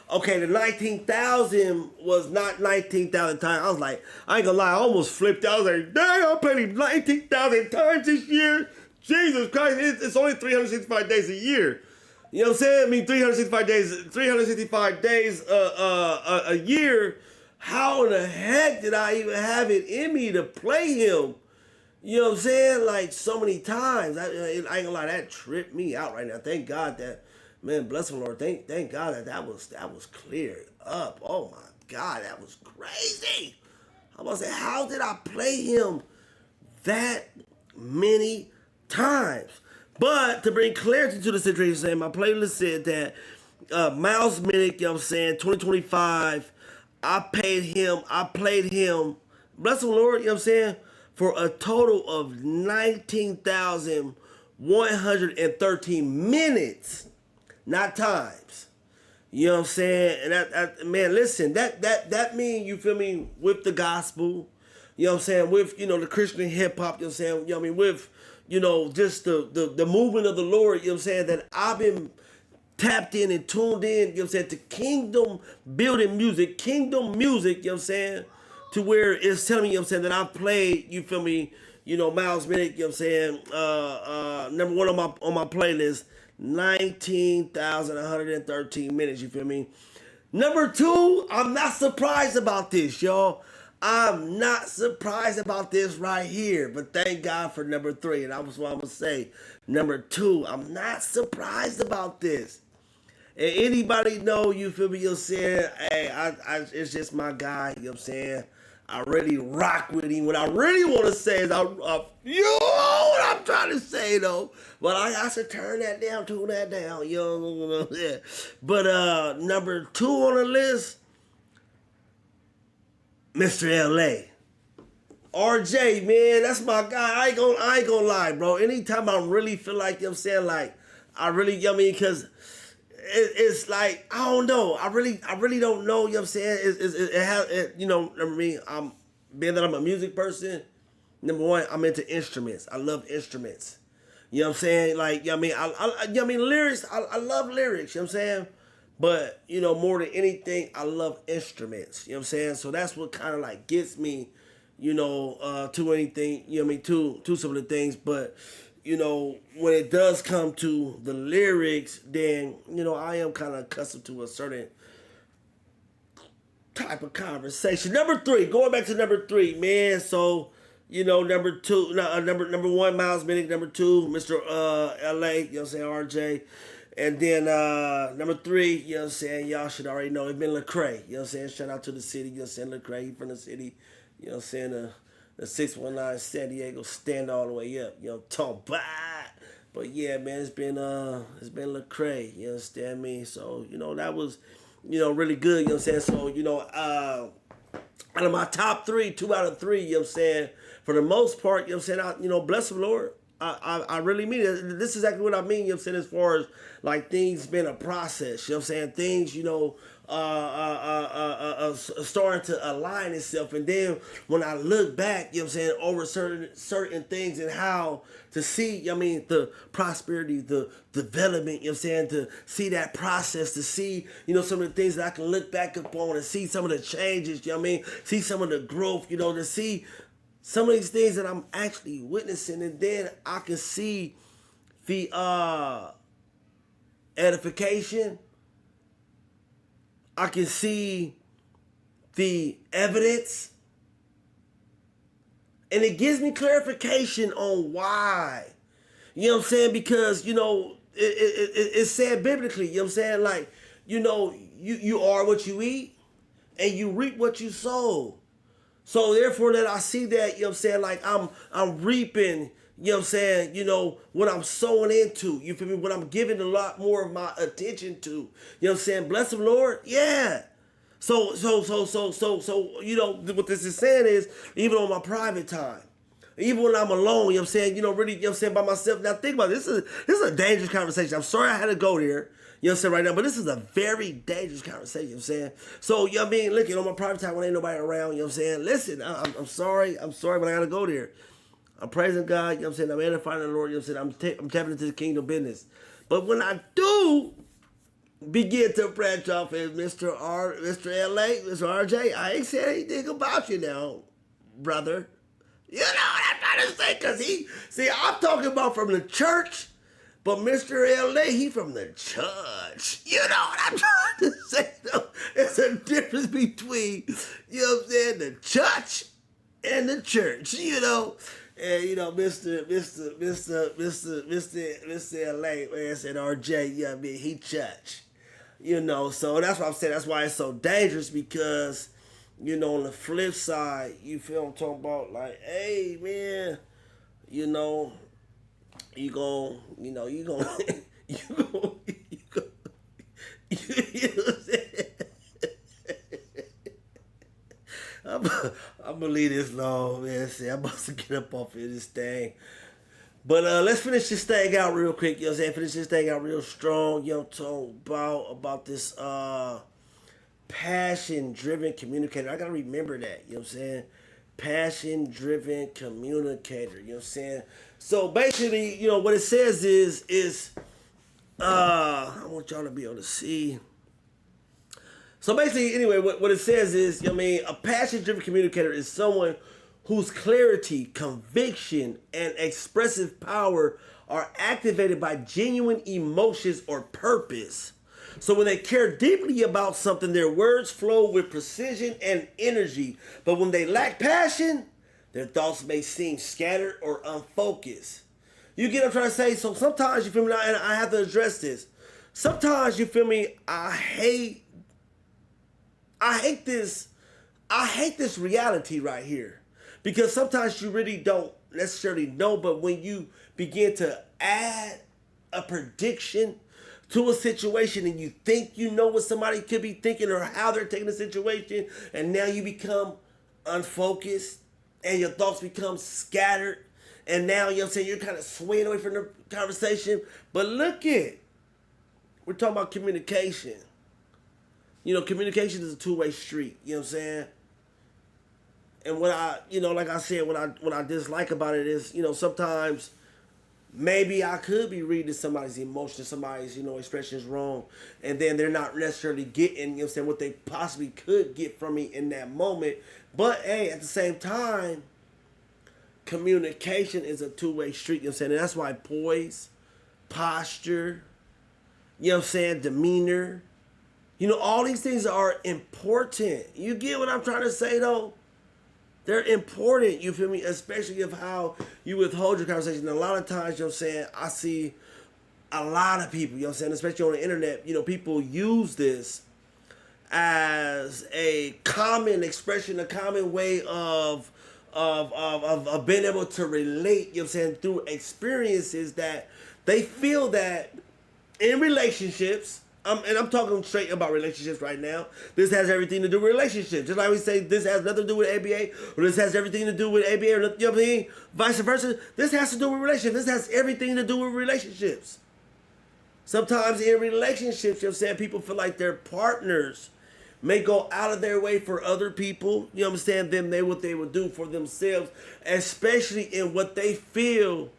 Okay, the 19,000 was not 19,000 times. I was like, I ain't gonna lie, I almost flipped out. I was like, dang, I played it 19,000 times this year. Jesus Christ, it's only 365 days a year. You know what I'm saying? I mean, 365 days a year. How in the heck did I even have it in me to play him? You know what I'm saying? Like, so many times. I ain't gonna lie, that tripped me out right now. Thank God that, man, bless the Lord. Thank God that was cleared up. Oh my God, that was crazy. I was say, how did I play him that many times? But to bring clarity to the situation, my playlist said that Miles Minnick, you know what I'm saying, 2025, I played him, bless the Lord, you know what I'm saying, for a total of 19,113 minutes, not times. You know what I'm saying? And that man, listen, that mean, you feel me, with the gospel, you know what I'm saying, with, you know, the Christian hip hop, you know what I'm saying, you know what I mean, with, you know, just the movement of the Lord, you know what I'm saying, that I've been tapped in and tuned in, you know what I'm saying, to kingdom building music, you know what I'm saying, to where it's telling me, you know what I'm saying, that I've played, you feel me, you know, Miles Minnick, you know what I'm saying, number one on my playlist, 19,113 minutes, you feel me? Number two, I'm not surprised about this, y'all. I'm not surprised about this right here, but thank God for number three, and that was what I'm gonna say. Number two, I'm not surprised about this. And anybody know, you feel me, you know what I'm saying, hey, it's just my guy, you know what I'm saying? I really rock with him. What I really want to say is, you know what I'm trying to say, though. But I should tune that down, you know what I'm saying? But number two on the list, Mr. L.A. RJ, man, that's my guy. I ain't gonna lie, bro. Anytime I really feel like, you know what I'm saying, like, I really, you know what I mean, because it's like, I don't know. I really don't know, you know what I'm saying? It has, you know, I mean, being that I'm a music person, number one, I'm into instruments. I love instruments. You know what I'm saying? Like, you know what I mean? You know what I mean? Lyrics, I love lyrics, you know what I'm saying? But, you know, more than anything, I love instruments, you know what I'm saying? So that's what kind of like gets me, you know, to anything, you know what I mean, to some of the things. But, you know, when it does come to the lyrics, then, you know, I am kind of accustomed to a certain type of conversation. Number three, going back to number three, man. So, you know, number two, number one, Miles Minnick. Number two, Mr. L.A., you know what I'm saying, RJ. And then number three, you know what I'm saying, y'all should already know, it's been Lecrae, you know what I'm saying, shout out to the city, you know what I'm saying, Lecrae, he from the city, you know what I'm saying, the 619 San Diego stand all the way up. You know, talk bye. But yeah, man, it's been Lecrae, you understand me? So, that was, really good, you know what I'm saying? So, out of my top three, 2 out of 3, you know what I'm saying? For the most part, you know what I'm saying? Bless the Lord. I really mean it. This is exactly what I mean, you know what I'm saying, as far as like things being a process, you know what I'm saying? Things, starting to align itself. And then when I look back, you know what I'm saying, over certain things and how to see, the prosperity, the development, you know what I'm saying, to see that process, to see, some of the things that I can look back upon and see some of the changes, you know what I mean? See some of the growth, to see some of these things that I'm actually witnessing, and then I can see the edification. I can see the evidence. And it gives me clarification on why. You know what I'm saying? Because, it's said biblically, you know what I'm saying? Like, you are what you eat and you reap what you sow. So therefore that I see that, you know what I'm saying, like I'm reaping, you know what I'm saying, what I'm sowing into, you feel me, what I'm giving a lot more of my attention to. You know what I'm saying? Bless the Lord, yeah. So, what this is saying is, even on my private time, even when I'm alone, you know what I'm saying, really, you know what I'm saying, by myself. Now think about it, this is a dangerous conversation. I'm sorry I had to go there. You know what I'm saying, right now, but this is a very dangerous conversation, you know what I'm saying? So, you know what I mean, look, on my private time when ain't nobody around, you know what I'm saying? Listen, I'm sorry, but I gotta go there. I'm praising God, you know what I'm saying? I'm edifying the Lord, you know what I'm saying? I'm tapping into the kingdom business. But when I do begin to branch off as Mr. LA, Mr. RJ, I ain't said anything about you now, brother. You know what I'm trying to say? Because I'm talking about from the church. But Mr. LA, he from the church. You know what I'm trying to say, though? There's a difference between, you know what I'm saying, the church and the church, And, Mr. LA, man, said RJ, you know what I mean, he church. So that's what I'm saying. That's why it's so dangerous because, on the flip side, you feel what I'm talking about? Like, hey, man, you gon' you know what I'm saying? I'm gonna leave this long, man. See, I'm about to get up off of this thing. But let's finish this thing out real quick, you know what I'm saying? Finish this thing out real strong, talk about this passion-driven communicator. I gotta remember that, you know what I'm saying? Passion-driven communicator, you know what I'm saying? So basically, what it says is I want y'all to be able to see. So basically, anyway, what it says is, a passion-driven communicator is someone whose clarity, conviction, and expressive power are activated by genuine emotions or purpose. So when they care deeply about something, their words flow with precision and energy. But when they lack passion, their thoughts may seem scattered or unfocused. You get what I'm trying to say? So sometimes, you feel me, and I have to address this. Sometimes, you feel me, I hate this reality right here. Because sometimes you really don't necessarily know, but when you begin to add a prediction to a situation and you think you know what somebody could be thinking or how they're taking the situation, and now you become unfocused and your thoughts become scattered, and now, you know what I'm saying, you're kind of swaying away from the conversation. But look we're talking about communication. Communication is a two-way street, you know what I'm saying? And what I, like I said, what I dislike about it is, sometimes maybe I could be reading somebody's emotions, somebody's, expressions wrong, and then they're not necessarily getting, what they possibly could get from me in that moment. But, hey, at the same time, communication is a two-way street, and that's why poise, posture, demeanor, all these things are important. You get what I'm trying to say, though? They're important, you feel me? Especially of how you withhold your conversation. And a lot of times, I see a lot of people, especially on the internet, people use this as a common expression, a common way of of being able to relate, you know what I'm saying, through experiences that they feel that in relationships, and I'm talking straight about relationships right now. This has everything to do with relationships. Just like we say, this has nothing to do with ABA, or this has everything to do with ABA, or you know what I mean? Vice versa. This has to do with relationships. This has everything to do with relationships. Sometimes in relationships, you know what I'm saying, people feel like their partners may go out of their way for other people, you know what I'm saying, than what they would do for themselves, especially in what they feel.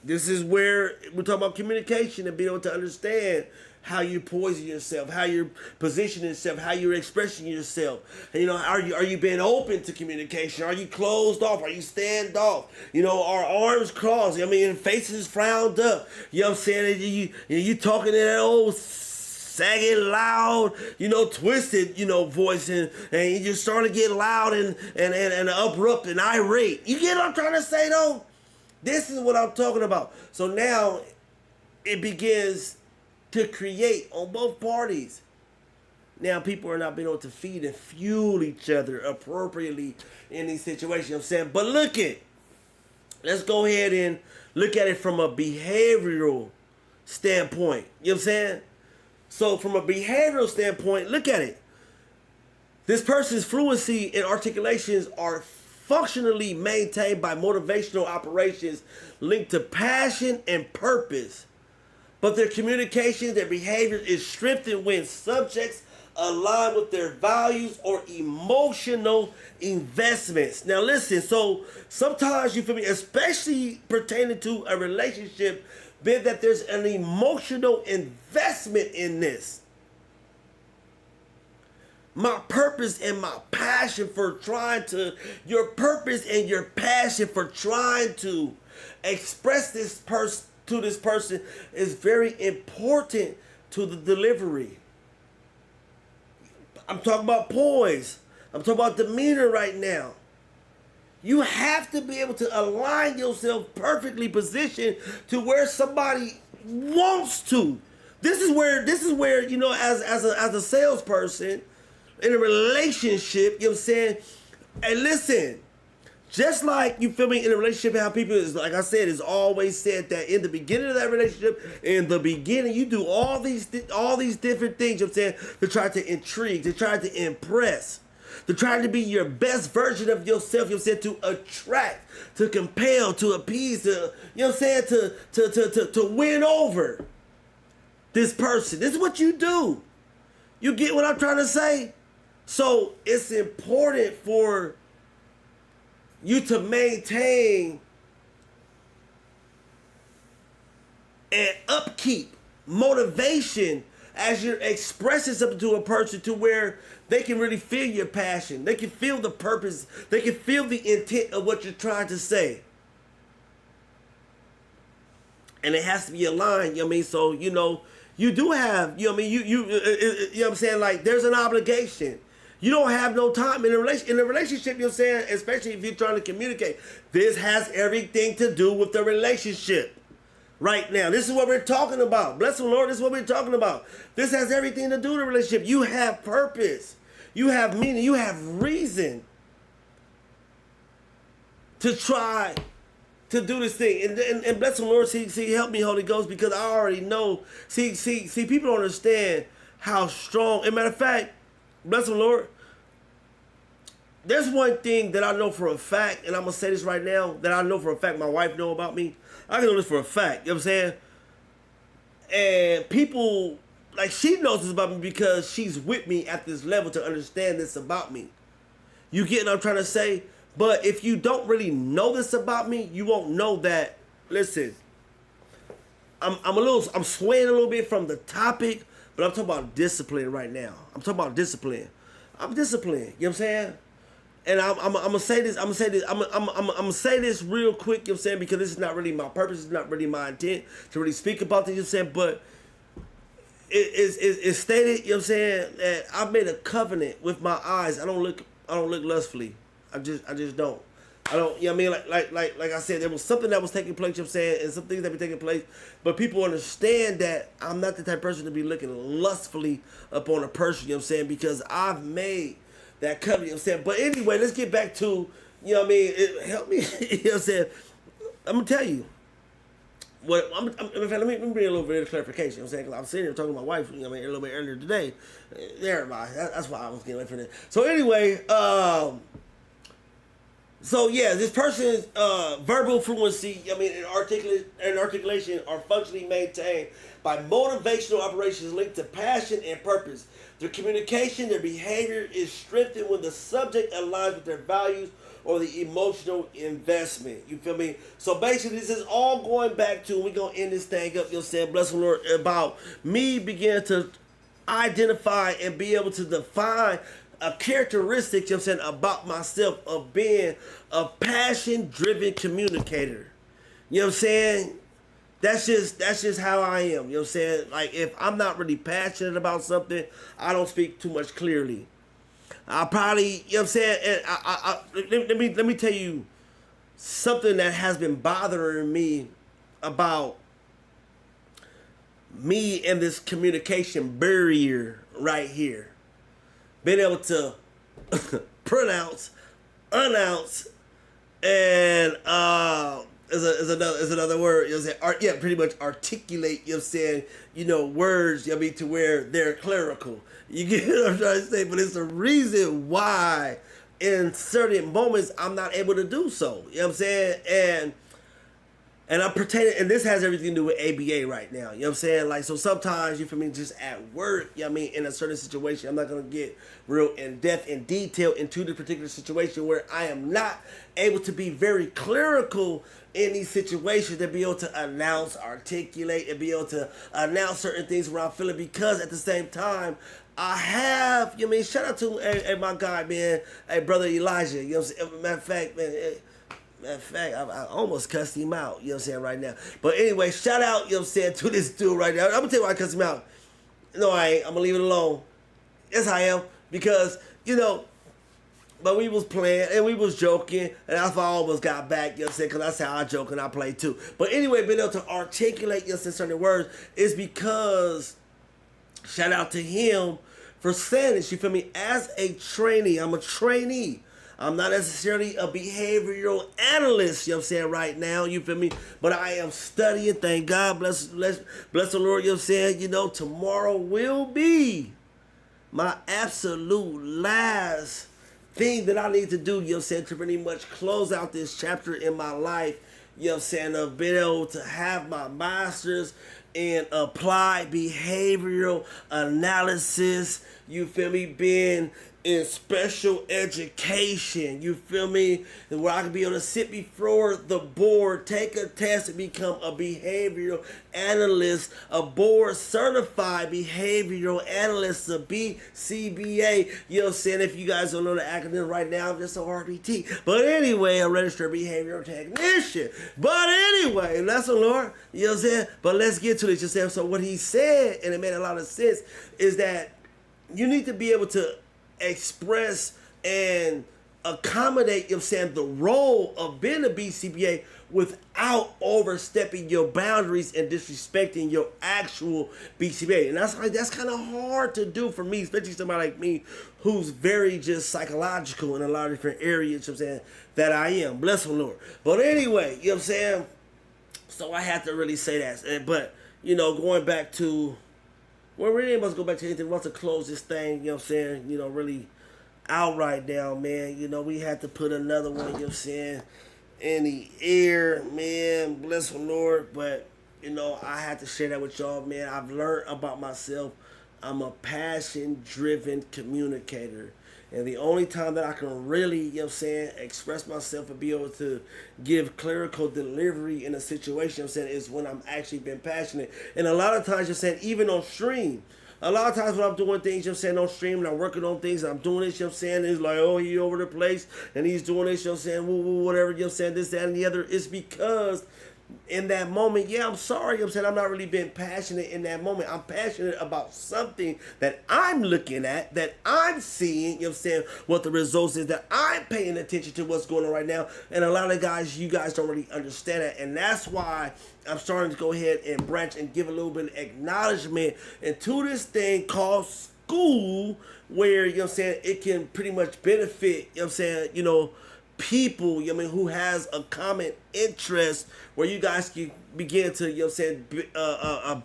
This is where we're talking about communication and being able to understand how you poison yourself, how you're positioning yourself, how you're expressing yourself. And, you know, are you being open to communication? Are you closed off? Are you standoff? You know, are arms crossed? I mean, faces frowned up. You know what I'm saying? You talking in that old sagging, loud, you know, twisted, you know, voice, and you just start to get loud and abrupt and irate. You get what I'm trying to say, though? This is what I'm talking about. So now it begins to create on both parties. Now people are not being able to feed and fuel each other appropriately in these situations, you know what I'm saying? But let's go ahead and look at it from a behavioral standpoint. You know what I'm saying? So from a behavioral standpoint, look at it. This person's fluency and articulations are functionally maintained by motivational operations linked to passion and purpose. But their communication, their behavior is strengthened when subjects align with their values or emotional investments. Now listen, so sometimes you feel me, especially pertaining to a relationship, then that there's an emotional investment in this. My purpose and my passion for trying to, your purpose and your passion for trying to express this person to this person is very important to the delivery. I'm talking about poise. I'm talking about demeanor right now. You have to be able to align yourself perfectly positioned to where somebody wants to. This is where you know, as a salesperson in a relationship, you know what I'm saying? And listen, just like, you feel me, in a relationship, how people is, like I said, is always said that in the beginning of that relationship, in the beginning, you do all these different things, you know what I'm saying, to try to intrigue, to try to impress, to try to be your best version of yourself, you know what I'm saying, to attract, to compel, to appease, to, you know what I'm saying, to win over this person. This is what you do. You get what I'm trying to say? So it's important for you to maintain and upkeep motivation as you're expressing something to a person to where they can really feel your passion. They can feel the purpose. They can feel the intent of what you're trying to say. And it has to be aligned, you know what I mean? So, you know, you do have, you know what I mean? You know what I'm saying? Like, there's an obligation. You don't have no time in a relationship, you know what I'm saying? Especially if you're trying to communicate. This has everything to do with the relationship right now. This is what we're talking about. Bless the Lord, this is what we're talking about. This has everything to do with the relationship. You have purpose. You have meaning. You have reason to try to do this thing. And bless the Lord, see, help me, Holy Ghost, because I already know. See, people don't understand how strong. As a matter of fact, bless the Lord, there's one thing that I know for a fact, and I'm going to say this right now, that I know for a fact my wife know about me. I know this for a fact, you know what I'm saying? And people, like, she knows this about me because she's with me at this level to understand this about me. You get what I'm trying to say? But if you don't really know this about me, you won't know that, listen, I'm swaying a little bit from the topic, but I'm talking about discipline right now. I'm talking about discipline. I'm disciplined. You know what I'm saying? And I'm gonna say this. I'm gonna say this real quick. You know what I'm saying? Because this is not really my purpose. It's not really my intent to really speak about this. You know what I'm saying? But it's stated. You know what I'm saying? That I've made a covenant with my eyes. I don't look lustfully. I just don't. I don't, you know what I mean? Like I said, there was something that was taking place, you know what I'm saying, and some things that were taking place, but people understand that I'm not the type of person to be looking lustfully upon a person, you know what I'm saying, because I've made that covenant, you know what I'm saying. But anyway, let's get back to You know what I mean? It helped me. You know what I'm saying? I'm gonna tell you. What I'm in fact, let me bring a little bit of clarification. You know what I'm saying? Because I'm sitting here talking to my wife, you know what I mean, a little bit earlier today. There, that's why I was getting away from it. So anyway, so yeah, this person's verbal fluency, I mean, and articulation are functionally maintained by motivational operations linked to passion and purpose. Their communication, their behavior is strengthened when the subject aligns with their values or the emotional investment. You feel me? So basically, this is all going back to, we're going to end this thing up, you know what I'm saying, bless the Lord, about me beginning to identify and be able to define a characteristic, you know what I'm saying, about myself of being a passion-driven communicator. You know what I'm saying? That's just how I am. You know what I'm saying? Like, if I'm not really passionate about something, I don't speak too much clearly. I probably, you know what I'm saying? And let me tell you something that has been bothering me about me and this communication barrier right here. Being able to pronounce, announce, and is another word. You know what I'm saying? Pretty much articulate. You know what I'm saying? You know, words. You know what I mean, to where they're clerical. You get what I'm trying to say? But it's the reason why, in certain moments, I'm not able to do so. You know what I'm saying? And I'm pretending, and this has everything to do with ABA right now. You know what I'm saying? Like, so sometimes, you feel me, just at work, you know what I mean, in a certain situation, I'm not going to get real in-depth and detail into the particular situation where I am not able to be very clerical in these situations, to be able to announce, articulate, and be able to announce certain things where I'm feeling, because at the same time, I have, you know what I mean, shout out to my guy, man, brother Elijah, you know what I'm saying? Matter of fact, man, matter of fact, I almost cussed him out, you know what I'm saying, right now. But anyway, shout out, you know what I'm saying, to this dude right now. I'm going to tell you why I cussed him out. No, I ain't. I'm going to leave it alone. Yes, I am. Because, you know, but we was playing and we was joking, and that's why I almost got back, you know what I'm saying, because that's how I joke and I play too. But anyway, being able to articulate, you know what I'm saying, certain words is because, shout out to him for saying this, you feel me, as a trainee. I'm a trainee. I'm not necessarily a behavioral analyst, you know what I'm saying, right now, you feel me? But I am studying, thank God, bless the Lord, you know what I'm saying? You know, tomorrow will be my absolute last thing that I need to do, you know what I'm saying, to pretty much close out this chapter in my life, you know what I'm saying, of being able to have my master's in applied behavioral analysis, you feel me, being in special education, you feel me, where I can be able to sit before the board, take a test, and become a behavioral analyst, a board certified behavioral analyst, a BCBA, you know what I'm saying. If you guys don't know the acronym right now, I'm just a RBT. But anyway, a registered behavioral technician. But anyway, that's the Lord, you know what I'm saying. But let's get to this, you know what I'm saying. So what he said, and it made a lot of sense, is that you need to be able to express and accommodate, you know what I'm saying, the role of being a BCBA without overstepping your boundaries and disrespecting your actual BCBA. And that's kind of hard to do for me, especially somebody like me who's very just psychological in a lot of different areas, you know what I'm saying, that I am. Bless the Lord. But anyway, you know what I'm saying, so I have to really say that. But, you know, going back to, well, we ain't supposed to go back to anything. We want to close this thing, you know what I'm saying, you know, really out right now, man. You know, we had to put another one, you know what I'm saying, in the air, man. Bless the Lord. But, you know, I had to share that with y'all, man. I've learned about myself. I'm a passion-driven communicator. And the only time that I can really, you know what I'm saying, express myself and be able to give clerical delivery in a situation, you know what I'm saying, is when I'm actually been passionate. And a lot of times, you're saying, even on stream, a lot of times when I'm doing things, you know what I'm saying, on stream, and I'm working on things, and I'm doing this, you know what I'm saying, it's like, oh, he over the place, and he's doing this, you know what I'm saying, woo, woo, whatever, you know what I'm saying, this, that, and the other. It's because in that moment, yeah, I'm sorry, you know what I'm saying, I'm not really being passionate in that moment. I'm passionate about something that I'm looking at, that I'm seeing, you know what I'm saying, what the results is, that I'm paying attention to what's going on right now. And a lot of guys, you guys don't really understand that. And that's why I'm starting to go ahead and branch and give a little bit of acknowledgement into this thing called school, where, you know what I'm saying, it can pretty much benefit, you know what I'm saying, you know, people, you know what I mean, who has a common interest where you guys can begin to, you know what I'm saying,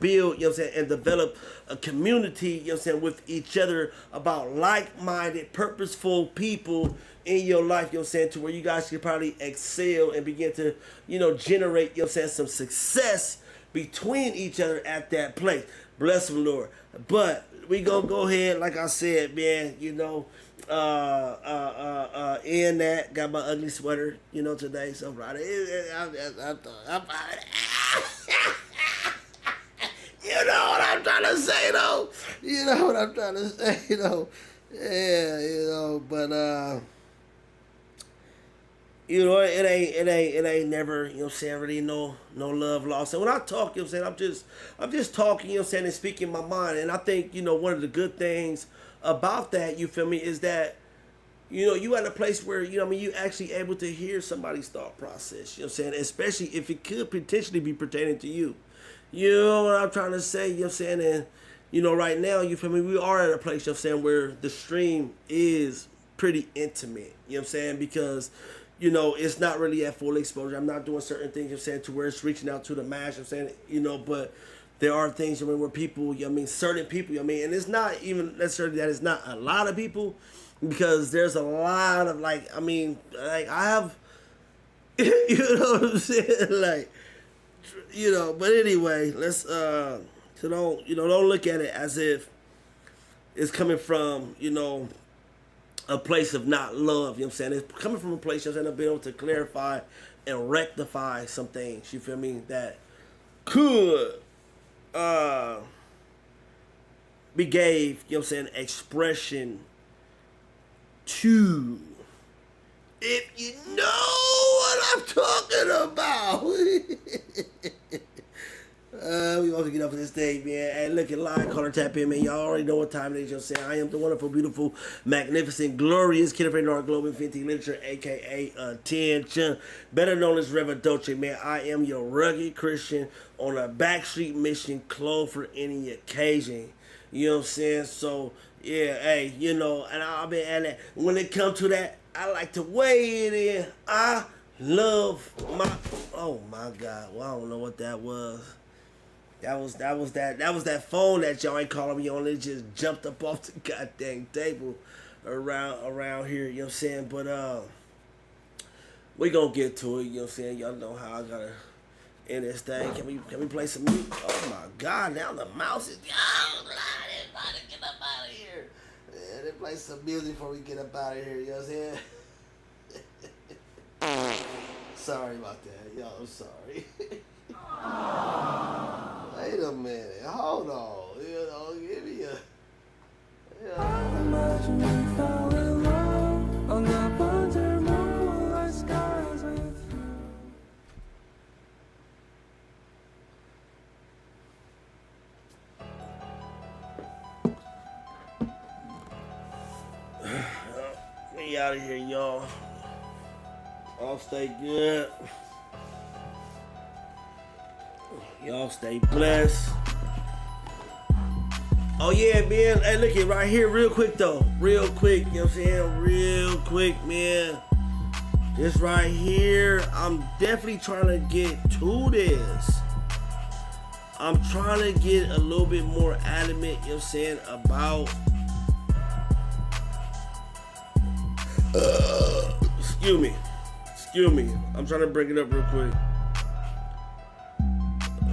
build, you know what I'm saying, and develop a community, you know what I'm saying, with each other about like-minded, purposeful people in your life, you know what I'm saying, to where you guys can probably excel and begin to, you know, generate, you know what I'm saying, some success between each other at that place. Bless them, Lord. But we gonna go ahead, like I said, man, you know, in that, got my ugly sweater, you know, today, so Friday. You know what I'm trying to say, though. You know what I'm trying to say, though. Yeah, you know, but you know, it ain't never, you know what I'm saying, really no love lost. And when I talk, you know what I'm saying, I'm just talking, you know what I'm saying, and speaking my mind. And I think, you know, one of the good things about that, you feel me, is that, you know, you at a place where, you know what I mean, you actually able to hear somebody's thought process, you know what I'm saying, especially if it could potentially be pertaining to you. You know what I'm trying to say, you know what I'm saying, and, you know, right now, you feel me, we are at a place, you know what I'm saying, where the stream is pretty intimate, you know what I'm saying, because, you know, it's not really at full exposure. I'm not doing certain things, you know what I'm saying, to where it's reaching out to the mass, you know what I'm saying, you know, but there are things, you know, where people, you know what I mean, certain people, you know what I mean, and it's not even necessarily that it's not a lot of people, because there's a lot of, like, I mean, like, I have, you know what I'm saying, like, you know, but anyway, let's, so don't, you know, don't look at it as if it's coming from, you know, a place of not love, you know what I'm saying? It's coming from a place, you know what I'm saying, to be able to clarify and rectify some things, you feel me, that could be gave, you know what I'm saying, expression to, if you know what I'm talking about. We want to get up for this thing, man. Hey, look at live color tap in, man. Y'all already know what time it is, you know what I'm saying? I am the wonderful, beautiful, magnificent, glorious kid of our global infinity literature, aka Attention, better known as Revedoacha, man. I am your rugged Christian on a backstreet mission, clothed for any occasion. You know what I'm saying? So, yeah, hey, you know, and I've been at that. When it comes to that, I like to weigh it in. I love my, oh my God, well, I don't know what that was. That was that phone that y'all ain't calling me on. It just jumped up off the goddamn table around here, you know what I'm saying? But we gonna get to it, you know what I'm saying? Y'all know how I gotta end this thing. Can we play some music? Oh my God, now the mouse is everybody get up out of here. Yeah, let's play some music before we get up out of here, you know what I'm saying? Sorry about that, y'all, I'm sorry. Wait a minute, hold on, you know, give me a, you know. Imagine we fell in love on the winter moonlight skies with you. We out of here, y'all. Y'all stay good. Y'all stay blessed. Oh yeah, man. Hey, look it right here, real quick though. Real quick, you know what I'm saying? Real quick, man. This right here, I'm definitely trying to get to this. I'm trying to get a little bit more adamant, you know what I'm saying, about excuse me. I'm trying to bring it up real quick.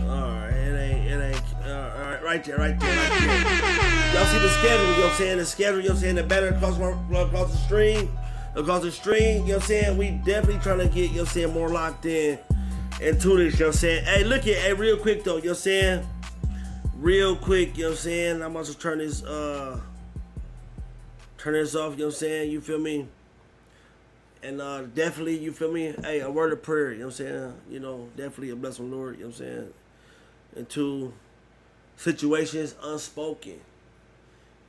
Alright, it ain't, alright, right there. Y'all see the schedule, you know what I'm saying? The schedule, you know what I'm saying? The banner across the stream, you know what I'm saying? We definitely trying to get, you know what I'm saying, more locked in into this, you know what I'm saying? Hey, look at, hey, real quick though, you know what I'm saying? Real quick, you know what I'm saying? I'm about to turn this off, you know what I'm saying? You feel me? And definitely, you feel me? Hey, a word of prayer, you know what I'm saying? You know, definitely a blessing, Lord, you know what I'm saying? Into situations unspoken.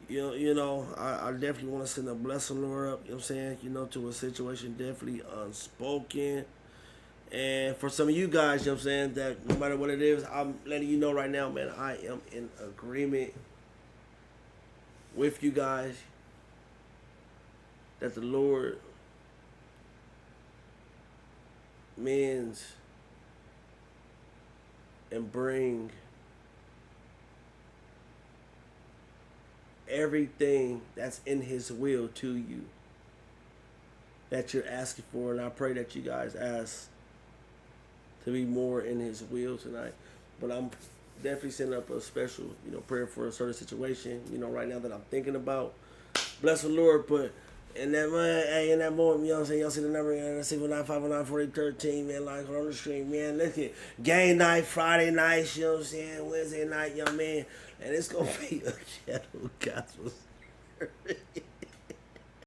You know, I definitely want to send a blessing, Lord, up, you know what I'm saying? You know, to a situation definitely unspoken. And for some of you guys, you know what I'm saying, that no matter what it is, I'm letting you know right now, man, I am in agreement with you guys that the Lord mends and bring everything that's in his will to you that you're asking for. And I pray that you guys ask to be more in his will tonight. But I'm definitely setting up a special, prayer for a certain situation, right now that I'm thinking about. Bless the Lord, but in that moment, you know what I'm saying? Y'all see the number, 619-519-4013, man, like on the stream, man. Look at game night, Friday night, you know what I'm saying? Wednesday night, young man. And it's gonna be a ghetto gospel